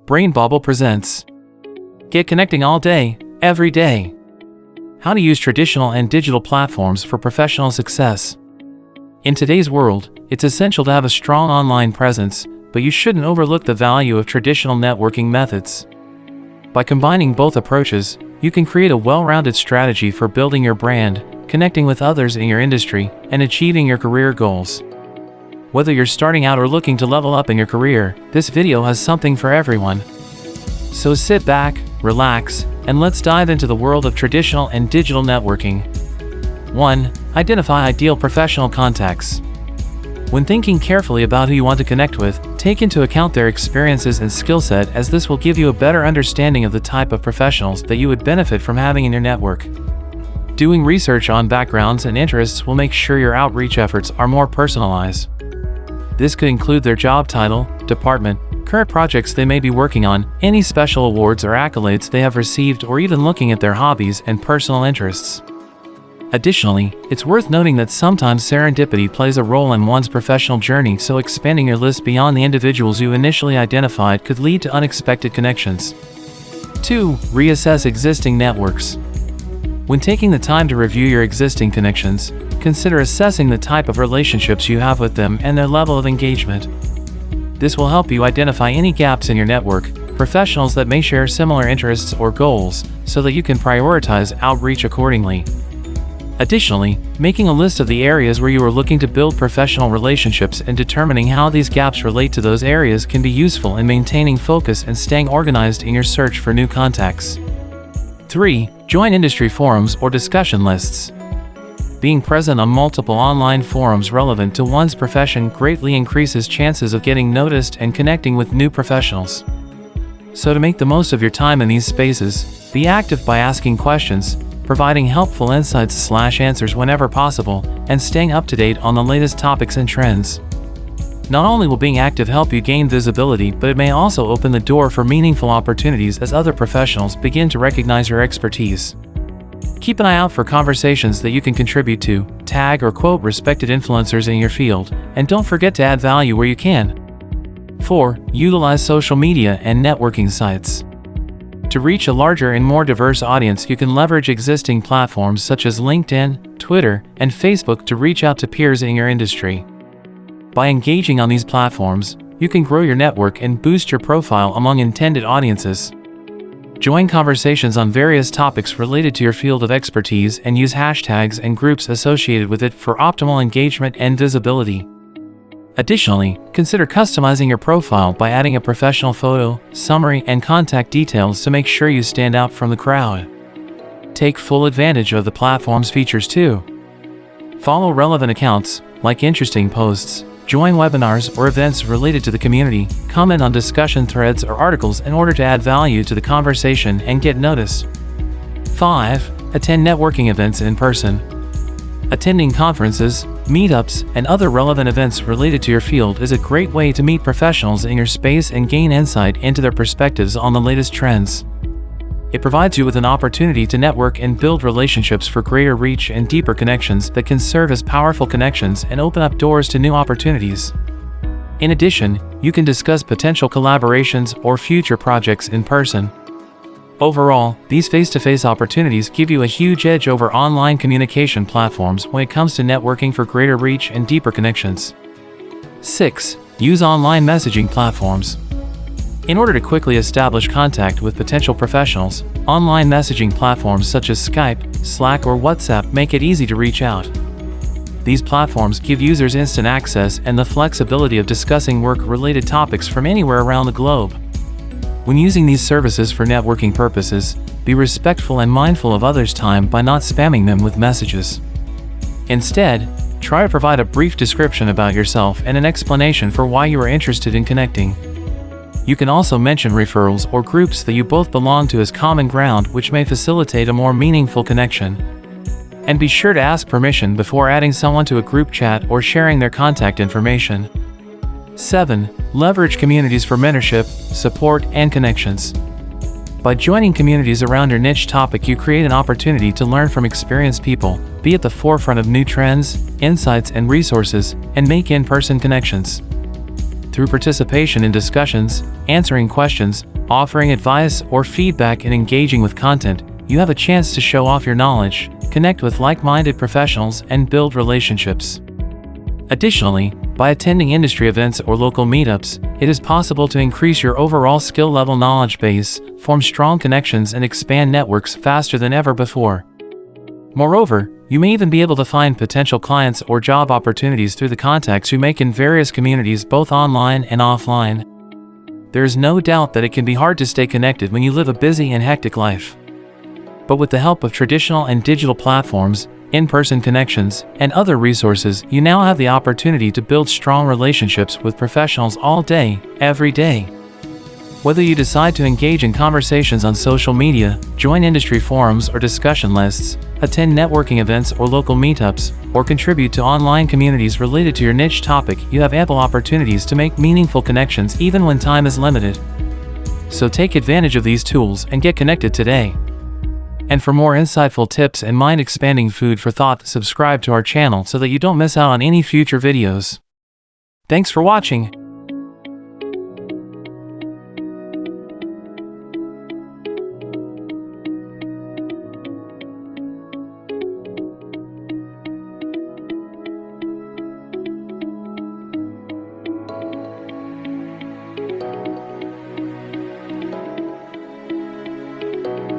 BrainBobble presents Get Connecting All Day, Every Day. How to use traditional and digital platforms for professional success. In today's world, it's essential to have a strong online presence, but you shouldn't overlook the value of traditional networking methods. By combining both approaches, you can create a well-rounded strategy for building your brand, connecting with others in your industry, and achieving your career goals. Whether you're starting out or looking to level up in your career, this video has something for everyone. So sit back, relax, and let's dive into the world of traditional and digital networking. 1. Identify ideal professional contacts. When thinking carefully about who you want to connect with, take into account their experiences and skill set, as this will give you a better understanding of the type of professionals that you would benefit from having in your network. Doing research on backgrounds and interests will make sure your outreach efforts are more personalized. This could include their job title, department, current projects they may be working on, any special awards or accolades they have received, or even looking at their hobbies and personal interests. Additionally, it's worth noting that sometimes serendipity plays a role in one's professional journey, so expanding your list beyond the individuals you initially identified could lead to unexpected connections. 2. Reassess existing networks. When taking the time to review your existing connections, consider assessing the type of relationships you have with them and their level of engagement. This will help you identify any gaps in your network, professionals that may share similar interests or goals, so that you can prioritize outreach accordingly. Additionally, making a list of the areas where you are looking to build professional relationships and determining how these gaps relate to those areas can be useful in maintaining focus and staying organized in your search for new contacts. 3. Join industry forums or discussion lists. Being present on multiple online forums relevant to one's profession greatly increases chances of getting noticed and connecting with new professionals. So to make the most of your time in these spaces, be active by asking questions, providing helpful insights/answers whenever possible, and staying up to date on the latest topics and trends. Not only will being active help you gain visibility, but it may also open the door for meaningful opportunities as other professionals begin to recognize your expertise. Keep an eye out for conversations that you can contribute to, tag or quote respected influencers in your field, and don't forget to add value where you can. 4. Utilize social media and networking sites. To reach a larger and more diverse audience, you can leverage existing platforms such as LinkedIn, Twitter, and Facebook to reach out to peers in your industry. By engaging on these platforms, you can grow your network and boost your profile among intended audiences. Join conversations on various topics related to your field of expertise and use hashtags and groups associated with it for optimal engagement and visibility. Additionally, consider customizing your profile by adding a professional photo, summary, and contact details to make sure you stand out from the crowd. Take full advantage of the platform's features too. Follow relevant accounts, like interesting posts, join webinars or events related to the community, comment on discussion threads or articles in order to add value to the conversation and get noticed. 5. Attend networking events in person. Attending conferences, meetups, and other relevant events related to your field is a great way to meet professionals in your space and gain insight into their perspectives on the latest trends. It provides you with an opportunity to network and build relationships for greater reach and deeper connections that can serve as powerful connections and open up doors to new opportunities. In addition, you can discuss potential collaborations or future projects in person. Overall, these face-to-face opportunities give you a huge edge over online communication platforms when it comes to networking for greater reach and deeper connections. 6. Use online messaging platforms. In order to quickly establish contact with potential professionals, online messaging platforms such as Skype, Slack, or WhatsApp make it easy to reach out. These platforms give users instant access and the flexibility of discussing work-related topics from anywhere around the globe. When using these services for networking purposes, be respectful and mindful of others' time by not spamming them with messages. Instead, try to provide a brief description about yourself and an explanation for why you are interested in connecting. You can also mention referrals or groups that you both belong to as common ground, which may facilitate a more meaningful connection. And be sure to ask permission before adding someone to a group chat or sharing their contact information. 7. Leverage communities for mentorship, support, and connections. By joining communities around your niche topic, you create an opportunity to learn from experienced people, be at the forefront of new trends, insights, and resources, and make in-person connections. through participation in discussions, answering questions, offering advice or feedback, and engaging with content, you have a chance to show off your knowledge, connect with like-minded professionals, and build relationships. Additionally, by attending industry events or local meetups, it is possible to increase your overall skill level, knowledge base, form strong connections, and expand networks faster than ever before. Moreover, you may even be able to find potential clients or job opportunities through the contacts you make in various communities, both online and offline. There is no doubt that it can be hard to stay connected when you live a busy and hectic life. But with the help of traditional and digital platforms, in-person connections, and other resources, you now have the opportunity to build strong relationships with professionals all day, every day. Whether you decide to engage in conversations on social media, join industry forums or discussion lists, attend networking events or local meetups, or contribute to online communities related to your niche topic, you have ample opportunities to make meaningful connections even when time is limited. So take advantage of these tools and get connected today. And for more insightful tips and mind-expanding food for thought, subscribe to our channel so that you don't miss out on any future videos. Thanks for watching.